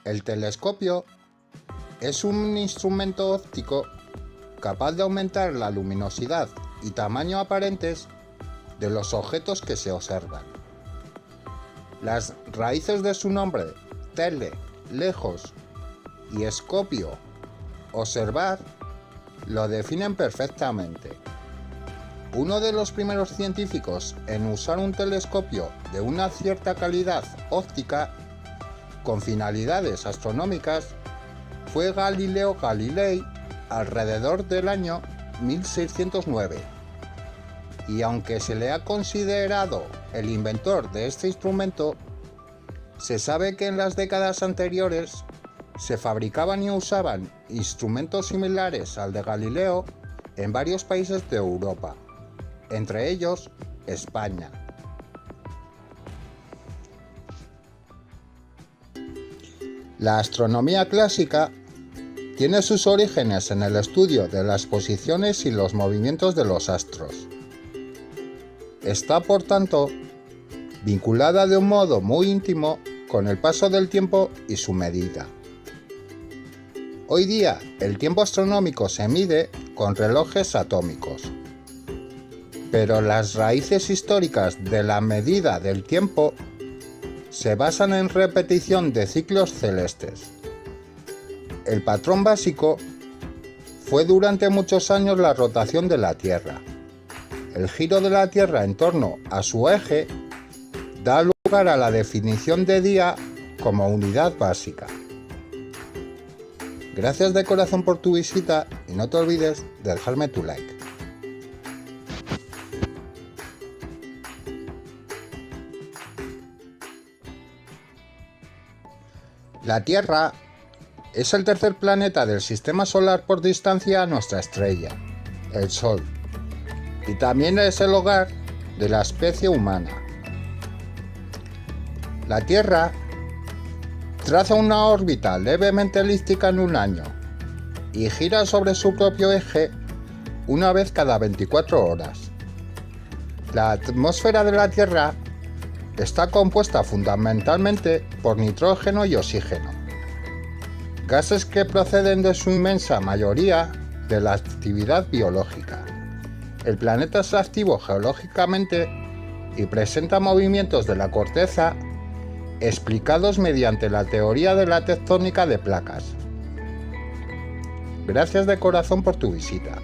El telescopio es un instrumento óptico capaz de aumentar la luminosidad y tamaño aparentes de los objetos que se observan. Las raíces de su nombre, tele, lejos, y escopio, observar, lo definen perfectamente. Uno de los primeros científicos en usar un telescopio de una cierta calidad óptica con finalidades astronómicas fue Galileo Galilei alrededor del año 1609. Y aunque se le ha considerado el inventor de este instrumento, se sabe que en las décadas anteriores se fabricaban y usaban instrumentos similares al de Galileo en varios países de Europa, entre ellos España. La astronomía clásica tiene sus orígenes en el estudio de las posiciones y los movimientos de los astros. Está, por tanto, vinculada de un modo muy íntimo con el paso del tiempo y su medida. Hoy día, el tiempo astronómico se mide con relojes atómicos, pero las raíces históricas de la medida del tiempo se basan en repetición de ciclos celestes. El patrón básico fue durante muchos años la rotación de la Tierra. El giro de la Tierra en torno a su eje da lugar a la definición de día como unidad básica. Gracias de corazón por tu visita y no te olvides de dejarme tu like. La Tierra es el tercer planeta del sistema solar por distancia a nuestra estrella, el Sol, y también es el hogar de la especie humana. La Tierra traza una órbita levemente elíptica en un año y gira sobre su propio eje una vez cada 24 horas. La atmósfera de la Tierra está compuesta fundamentalmente por nitrógeno y oxígeno, gases que proceden de su inmensa mayoría de la actividad biológica. El planeta es activo geológicamente y presenta movimientos de la corteza explicados mediante la teoría de la tectónica de placas. Gracias de corazón por tu visita.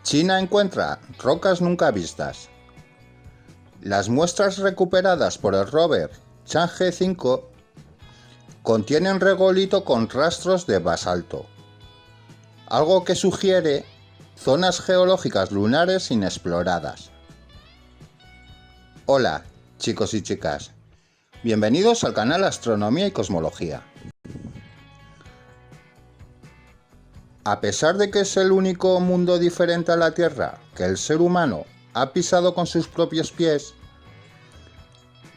China encuentra rocas nunca vistas. Las muestras recuperadas por el rover Chang'e 5 contienen regolito con rastros de basalto, algo que sugiere zonas geológicas lunares inexploradas. Hola, chicos y chicas. Bienvenidos al canal Astronomía y Cosmología. A pesar de que es el único mundo diferente a la Tierra que el ser humano ha pisado con sus propios pies,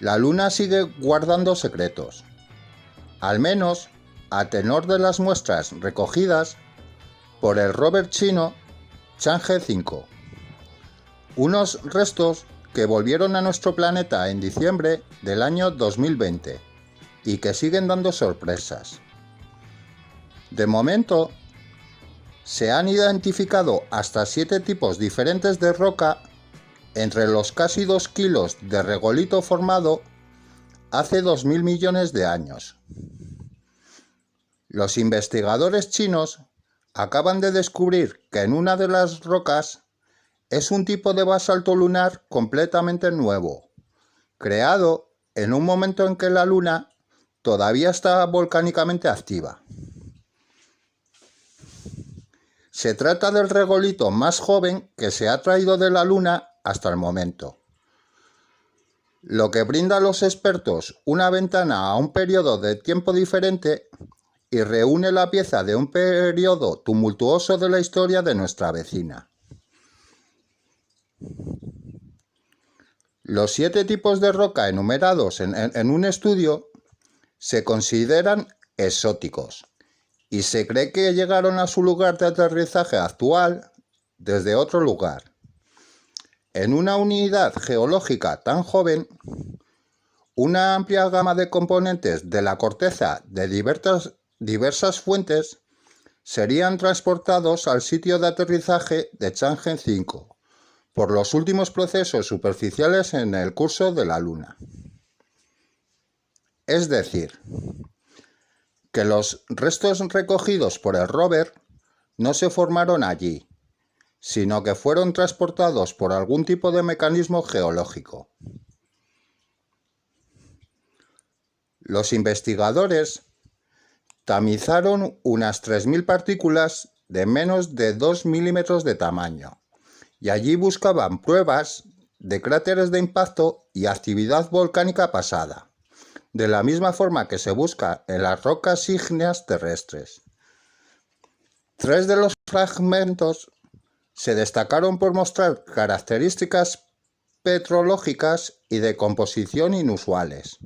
la Luna sigue guardando secretos, al menos a tenor de las muestras recogidas por el rover chino Chang'e 5, unos restos que volvieron a nuestro planeta en diciembre del año 2020 y que siguen dando sorpresas. De momento, se han identificado hasta 7 tipos diferentes de roca entre los casi 2 kilos de regolito formado hace 2.000 millones de años. Los investigadores chinos acaban de descubrir que en una de las rocas es un tipo de basalto lunar completamente nuevo, creado en un momento en que la Luna todavía está volcánicamente activa. Se trata del regolito más joven que se ha traído de la Luna hasta el momento, lo que brinda a los expertos una ventana a un periodo de tiempo diferente y reúne la pieza de un periodo tumultuoso de la historia de nuestra vecina. Los 7 tipos de roca enumerados en un estudio se consideran exóticos y se cree que llegaron a su lugar de aterrizaje actual desde otro lugar. En una unidad geológica tan joven, una amplia gama de componentes de la corteza de diversas fuentes serían transportados al sitio de aterrizaje de Chang'e 5 por los últimos procesos superficiales en el curso de la Luna. Es decir, que los restos recogidos por el rover no se formaron allí, sino que fueron transportados por algún tipo de mecanismo geológico. Los investigadores tamizaron unas 3.000 partículas de menos de 2 milímetros de tamaño, y allí buscaban pruebas de cráteres de impacto y actividad volcánica pasada, de la misma forma que se busca en las rocas ígneas terrestres. 3 de los fragmentos se destacaron por mostrar características petrológicas y de composición inusuales.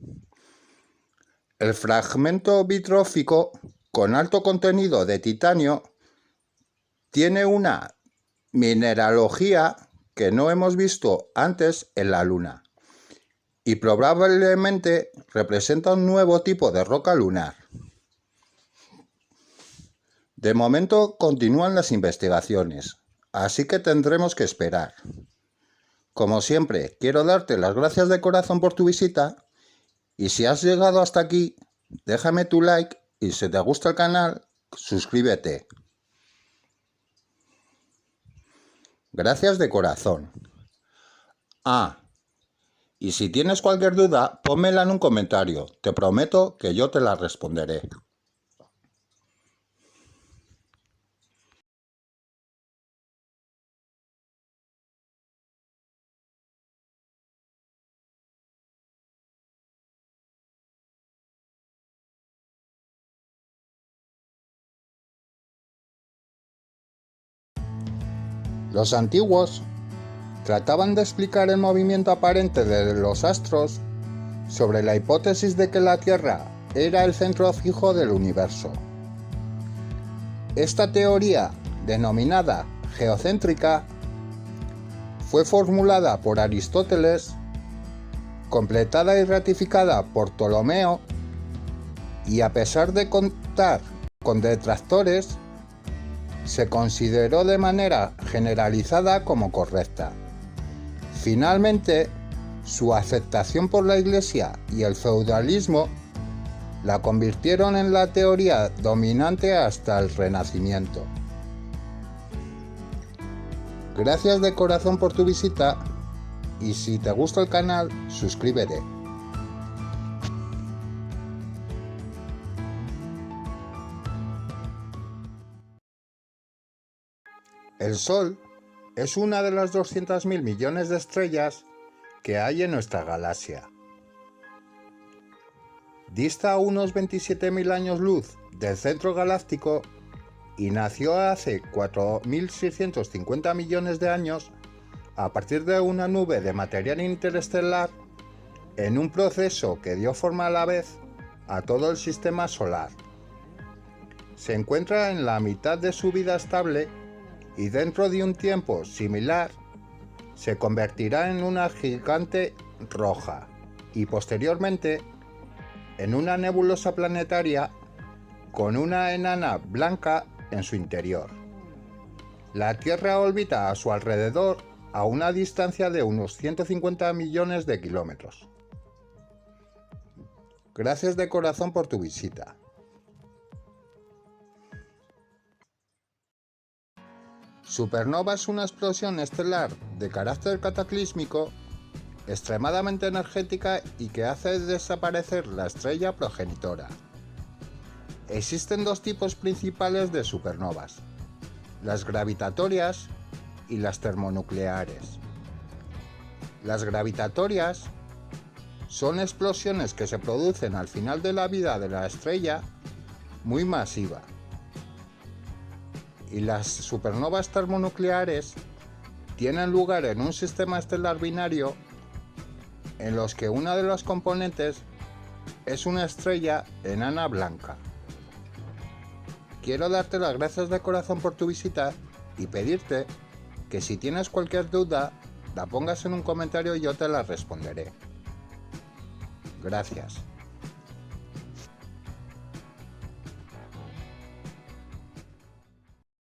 El fragmento vitrófico, con alto contenido de titanio, tiene una mineralogía que no hemos visto antes en la Luna y probablemente representa un nuevo tipo de roca lunar. De momento continúan las investigaciones, así que tendremos que esperar. Como siempre, quiero darte las gracias de corazón por tu visita. Y si has llegado hasta aquí, déjame tu like y si te gusta el canal, suscríbete. Gracias de corazón. Y si tienes cualquier duda, pónmela en un comentario. Te prometo que yo te la responderé. Los antiguos trataban de explicar el movimiento aparente de los astros sobre la hipótesis de que la Tierra era el centro fijo del universo. Esta teoría, denominada geocéntrica, fue formulada por Aristóteles, completada y ratificada por Ptolomeo, y a pesar de contar con detractores, se consideró de manera generalizada como correcta. Finalmente, su aceptación por la Iglesia y el feudalismo la convirtieron en la teoría dominante hasta el Renacimiento. Gracias de corazón por tu visita y si te gusta el canal, suscríbete. El Sol es una de las 200.000 millones de estrellas que hay en nuestra galaxia. Dista a unos 27.000 años luz del centro galáctico y nació hace 4.650 millones de años a partir de una nube de material interestelar en un proceso que dio forma a la vez a todo el sistema solar. Se encuentra en la mitad de su vida estable y dentro de un tiempo similar se convertirá en una gigante roja y posteriormente en una nebulosa planetaria con una enana blanca en su interior. La Tierra orbita a su alrededor a una distancia de unos 150 millones de kilómetros. Gracias de corazón por tu visita. Supernova es una explosión estelar de carácter cataclísmico, extremadamente energética y que hace desaparecer la estrella progenitora. Existen dos tipos principales de supernovas: las gravitatorias y las termonucleares. Las gravitatorias son explosiones que se producen al final de la vida de la estrella muy masiva. Y las supernovas termonucleares tienen lugar en un sistema estelar binario en los que una de las componentes es una estrella enana blanca. Quiero darte las gracias de corazón por tu visita y pedirte que si tienes cualquier duda, la pongas en un comentario y yo te la responderé. Gracias.